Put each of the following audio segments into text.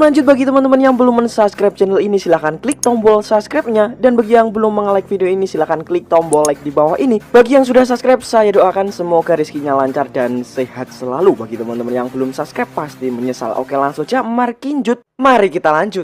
Sebelum lanjut, bagi teman-teman yang belum mensubscribe channel ini silahkan klik tombol subscribe-nya. Dan bagi yang belum nge-like video ini silahkan klik tombol like di bawah ini. Bagi yang sudah subscribe, saya doakan semoga rezekinya lancar dan sehat selalu. Bagi teman-teman yang belum subscribe pasti menyesal. Oke, langsung aja markinjut. Mari kita lanjut.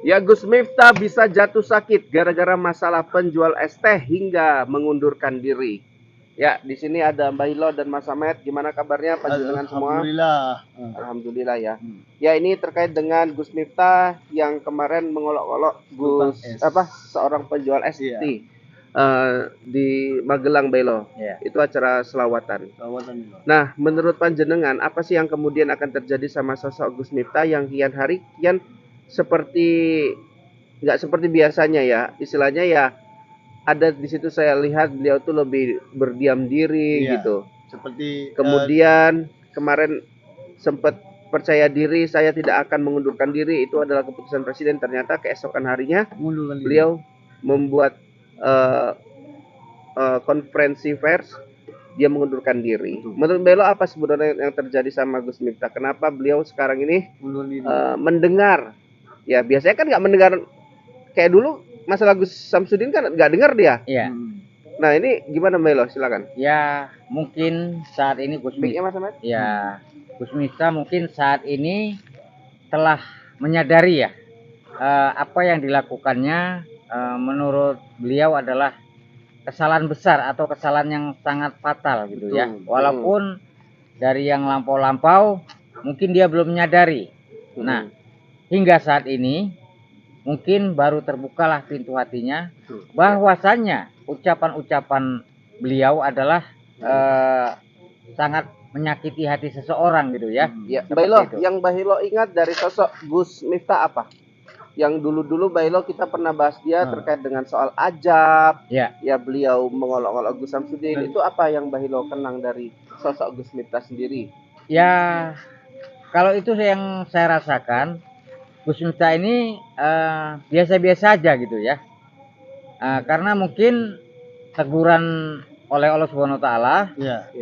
Ya, Gus Miftah bisa jatuh sakit gara-gara masalah penjual es teh hingga mengundurkan diri. Ya, di sini ada Mbah Hilo dan Mas Samet. Gimana kabarnya panjenengan semua? Alhamdulillah. Alhamdulillah ya. Ya, ini terkait dengan Gus Miftah yang kemarin mengolok-olok seorang penjual es Iya. teh di Magelang, Mbah Hilo. Iya. Itu acara selawatan. Nah, menurut panjenengan apa sih yang kemudian akan terjadi sama sosok Gus Miftah yang kian seperti nggak seperti biasanya ya, istilahnya ya ada di situ saya lihat beliau tuh lebih berdiam diri gitu. Seperti kemudian kemarin sempat percaya diri saya tidak akan mengundurkan diri, itu adalah keputusan presiden. Ternyata keesokan harinya beliau membuat konferensi pers, dia mengundurkan diri. Menurut Belo apa sebenarnya yang terjadi sama Gus Miftah? Kenapa beliau sekarang ini mendengar? Ya biasanya kan nggak mendengar kayak dulu. Masalah Gus Samsudin kan nggak dengar dia. Iya. Nah ini gimana Melo? Silakan. Ya mungkin saat ini Gus Miftah. Ya Gus Miftah mungkin saat ini telah menyadari ya apa yang dilakukannya menurut beliau adalah kesalahan besar atau kesalahan yang sangat fatal gitu ya. Walaupun dari yang lampau-lampau mungkin dia belum menyadari. Nah hingga saat ini mungkin baru terbukalah pintu hatinya bahwasannya ucapan-ucapan beliau adalah sangat menyakiti hati seseorang gitu ya. Ya, Mbah Hilo ingat dari sosok Gus Miftah apa? Yang dulu-dulu Mbah Hilo kita pernah bahas dia terkait dengan soal ajab. Ya beliau mengolok-olok Gus Samsudin. Itu apa yang Mbah Hilo kenang dari sosok Gus Miftah sendiri? Ya kalau itu yang saya rasakan, Gus Miftah ini biasa-biasa aja gitu ya, karena mungkin teguran oleh Allah Subhanahu Wa Taala,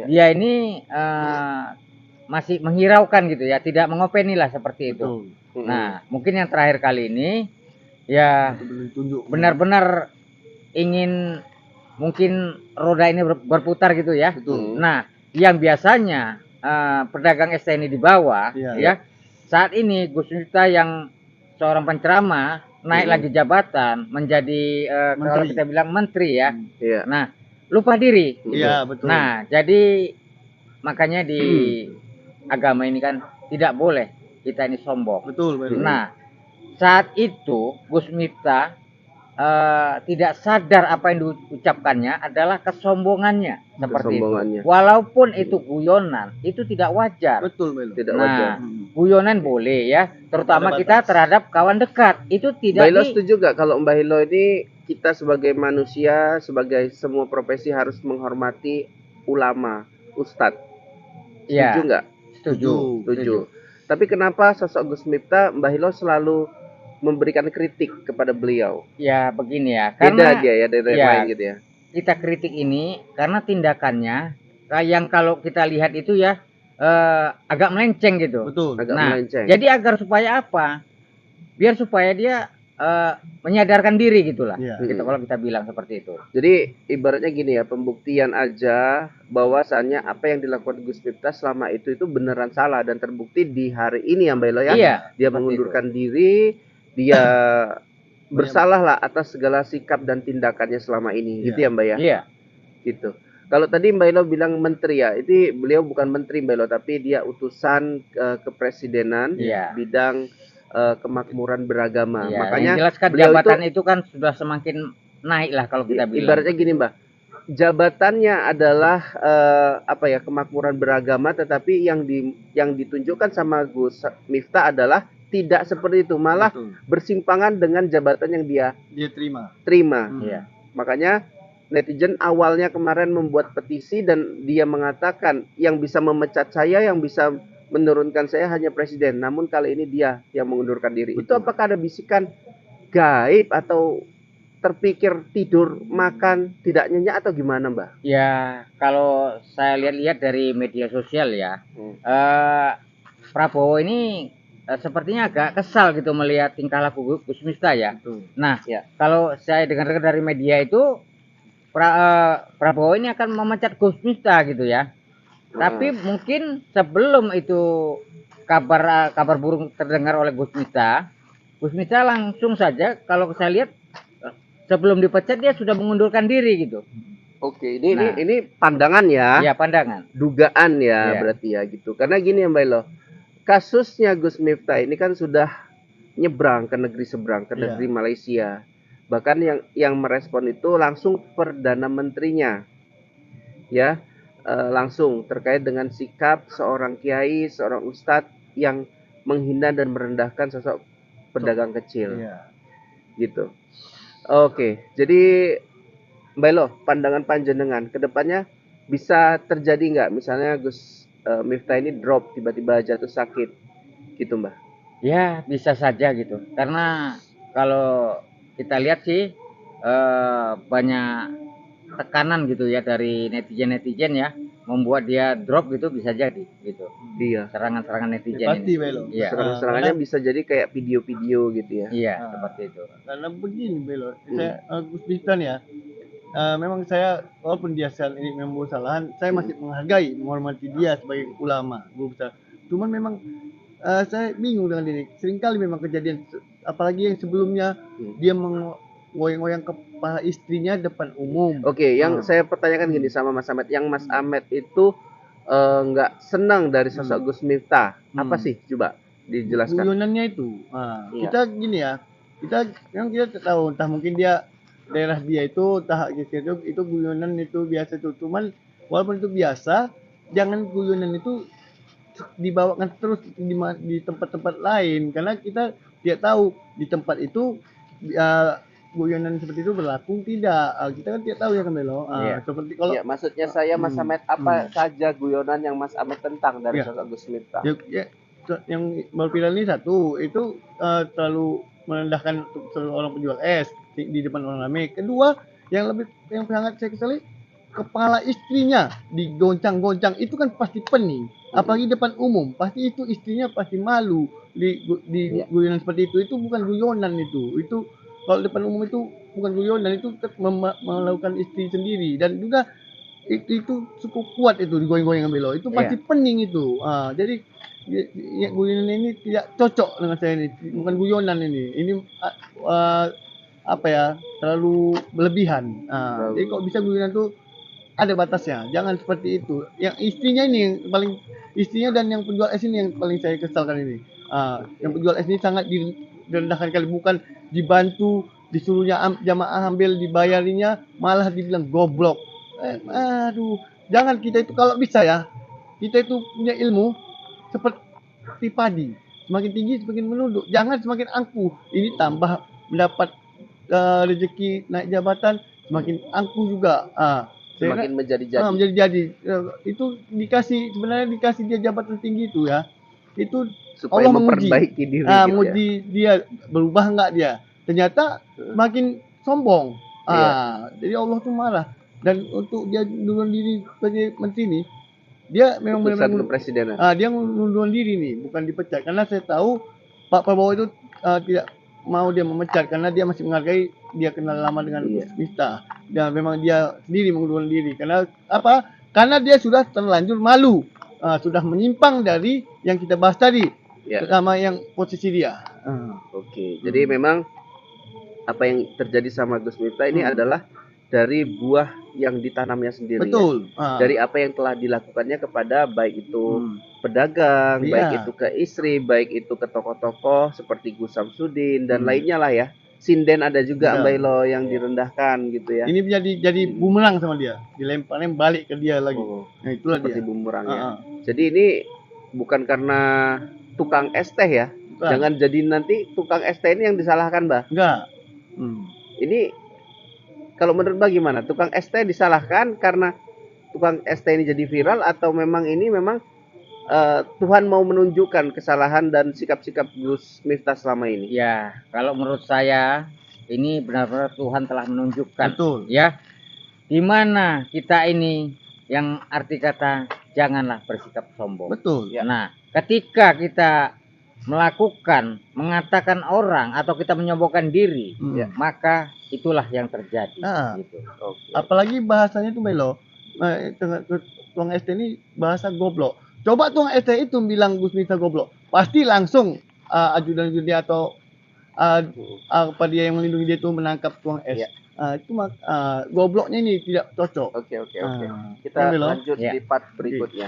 dia ini masih menghiraukan gitu ya, tidak mengopeni lah seperti itu. Nah mungkin yang terakhir kali ini ya benar-benar ingin mungkin roda ini berputar gitu ya. Nah yang biasanya pedagang es teh ini di bawah ya. Saat ini Gus Miftah yang seorang penceramah naik lagi jabatan menjadi kalau kita bilang menteri ya. Nah, lupa diri. Iya, betul. Nah, jadi makanya di agama ini kan tidak boleh kita ini sombong. Betul. Nah, saat itu Gus Miftah tidak sadar apa yang diucapkannya adalah kesombongannya seperti itu. Walaupun itu guyonan, itu tidak wajar. Betul, tidak wajar. Guyonan boleh ya, terutama kita terhadap kawan dekat. Itu tidak. Mbah Hilo setuju gak kalau Mbah Hilo ini kita sebagai manusia, sebagai semua profesi harus menghormati ulama, ustadz? Setuju nggak? Setuju. Tapi kenapa sosok Gus Miftah Mbah Hilo selalu memberikan kritik kepada beliau? Ya begini ya, karena beda aja ya dari lain gitu ya. Kita kritik ini karena tindakannya yang kalau kita lihat itu ya agak melenceng gitu. Betul. Agak melenceng. Jadi agar supaya apa? Biar supaya dia menyadarkan diri gitulah. Gitu kalau kita bilang seperti itu. Jadi ibaratnya gini ya, pembuktian aja bahwasannya apa yang dilakukan Gus Miftah selama itu beneran salah dan terbukti di hari ini ya Mbak Elo ya. Iya, dia mengundurkan diri, dia bersalah lah atas segala sikap dan tindakannya selama ini. Gitu ya Mbak ya. Iya. Gitu. Kalau tadi Mbak Elo bilang menteri ya, itu beliau bukan menteri Mbak Elo, tapi dia utusan kepresidenan bidang kemakmuran beragama. Makanya jelaskan jabatan itu kan sudah semakin naik lah kalau kita bilang. Ibaratnya gini Mbak, jabatannya adalah kemakmuran beragama, tetapi yang ditunjukkan sama Gus Miftah adalah tidak seperti itu, malah bersimpangan dengan jabatan yang dia terima. Makanya netizen awalnya kemarin membuat petisi dan dia mengatakan yang bisa memecat saya, yang bisa menurunkan saya hanya presiden. Namun kali ini dia yang mengundurkan diri. Itu apakah ada bisikan gaib atau terpikir tidur, makan, tidak nyenyak atau gimana Mbak? Ya kalau saya lihat-lihat dari media sosial ya, Prabowo ini sepertinya agak kesal gitu melihat tingkah laku Gus Miftah ya. Nah, Ya. kalau saya dengar dari media itu Prabowo ini akan memecat Gus Miftah gitu ya. Tapi mungkin sebelum itu kabar burung terdengar oleh Gus Miftah langsung saja kalau saya lihat sebelum dipecat dia sudah mengundurkan diri gitu. Oke, Nah. ini pandangan ya. Ya, pandangan. Dugaan ya Iya. berarti ya gitu. Karena gini ya Mbak Elo, kasusnya Gus Miftah ini kan sudah nyebrang ke negeri seberang, ke negeri Malaysia. Bahkan yang merespon itu langsung Perdana Menterinya, ya, langsung terkait dengan sikap seorang kiai, seorang ustadz yang menghina dan merendahkan sosok pedagang kecil, gitu. Oke, jadi Mbak Elo, pandangan panjenengan ke depannya bisa terjadi nggak? Misalnya Gus Miftah ini drop, tiba-tiba jatuh sakit, gitu Mbak? Ya, bisa saja gitu. Karena kalau kita lihat sih banyak tekanan gitu ya dari netizen ya, membuat dia drop gitu bisa jadi gitu. Iya. Serangan-serangan netizen Pasti, ini. Belo. Iya. Serangan-serangannya bisa jadi kayak video-video gitu ya. Iya, seperti itu. Karena begini Belo, saya Gus Miftah ya, memang saya walaupun dia saat ini membuat kesalahan, saya masih menghargai, menghormati dia sebagai ulama, guru besar. Cuman memang saya bingung dengan diri. Seringkali memang kejadian, apalagi yang sebelumnya dia menggoyang-goyang kepala istrinya depan umum. Oke, yang saya pertanyakan gini sama Mas Ahmed, yang Mas Ahmed itu nggak senang dari sosok Gus Miftah, apa sih? Coba dijelaskan. Guyonannya itu, Iya. kita gini ya, kita tahu entah mungkin dia daerah dia itu entah itu guyonan itu biasa itu, cuman walaupun itu biasa, jangan guyonan itu dibawakan terus di tempat-tempat lain karena kita tidak tahu di tempat itu guyonan seperti itu berlaku tidak. Kita kan tidak tahu ya kan Belo. Iya. Seperti kalau Ya, maksudnya saya Mas Ahmed apa saja guyonan yang Mas Ahmed tentang dari Iya. sosok Gus Miftah? yang baru viral ini satu itu terlalu merendahkan seorang penjual es di depan orang ramai. Kedua, yang sangat saya kesali, kepala istrinya digoncang-goncang itu kan pasti pening. Apalagi depan umum, pasti itu istrinya pasti malu di Iya. guyonan seperti itu. Itu bukan guyonan itu. Itu kalau depan umum itu bukan guyonan, itu melakukan istri sendiri dan juga itu cukup kuat itu digoyang-goyang Belo. Itu pasti pening itu. Jadi guyonan ini tidak cocok dengan saya ini. Bukan guyonan ini. Ini apa ya? Terlalu berlebihan. Jadi kalau bisa guyonan itu ada batasnya. Jangan seperti itu. Yang istrinya ini yang paling, istrinya dan yang penjual es ini yang paling saya kesalkan ini. Yang penjual es ini sangat direndahkan kali, bukan dibantu, disuruhnya jamaah ambil dibayarinya, malah dibilang goblok. Aduh, jangan. Kita itu kalau bisa ya, kita itu punya ilmu seperti padi, semakin tinggi semakin menunduk, jangan semakin angkuh. Ini tambah mendapat rezeki naik jabatan, semakin angkuh juga. Semakin menjadi-jadi. Menjadi-jadi. Itu sebenarnya dikasih dia jabatan tinggi itu ya. Itu Supaya Allah menguji. memperbaiki diri gitu Menguji dia berubah enggak dia. Ternyata makin sombong. Jadi Allah tuh marah. Dan untuk dia ngunduran diri sebagai menteri ini, dia memang Keputusan benar-benar kepresidenan. dia ngunduran diri nih, bukan dipecat. Karena saya tahu Pak Prabowo itu tidak mau dia memecat karena dia masih menghargai, dia kenal lama dengan Gus Miftah. Dan memang dia sendiri mengundurkan diri. Karena apa? Karena dia sudah terlanjur malu, sudah menyimpang dari yang kita bahas tadi, sama yang posisi dia. Oke, jadi memang apa yang terjadi sama Gus Miftah ini adalah dari buah yang ditanamnya sendiri. Betul. Ya? Dari apa yang telah dilakukannya kepada baik itu pedagang, baik itu ke istri, baik itu ke tokoh-tokoh seperti Gus Samsudin dan lainnya lah ya. Sinden ada juga Mbak Elo yang direndahkan gitu ya. Ini jadi bumerang sama dia, dilemparin balik ke dia lagi. Nah, itulah seperti dia. bumerang ya. Jadi ini bukan karena tukang es teh ya. Bukan. Jangan jadi nanti tukang es teh ini yang disalahkan, Mbak. Enggak. Ini kalau menurut Mbak gimana? Tukang es teh disalahkan karena tukang es teh ini jadi viral atau memang ini Tuhan mau menunjukkan kesalahan dan sikap-sikap Gus Miftah selama ini? Ya, kalau menurut saya ini benar-benar Tuhan telah menunjukkan. Betul. Ya, di mana kita ini yang arti kata janganlah bersikap sombong. Betul. Nah, ketika kita melakukan, mengatakan orang atau kita menyombongkan diri, Hmm. maka itulah yang terjadi. Ah. Gitu. Oke. Apalagi bahasanya tuh Melo, tuang ST ini bahasa goblok. Coba tuang ST itu bilang Gus Miftah goblok, pasti langsung ajudan dia atau apa dia yang melindungi dia itu menangkap tuang S. Iya. Itu gobloknya ini tidak cocok. Oke. Ah. Kita Melo. lanjut Ya. di part berikutnya.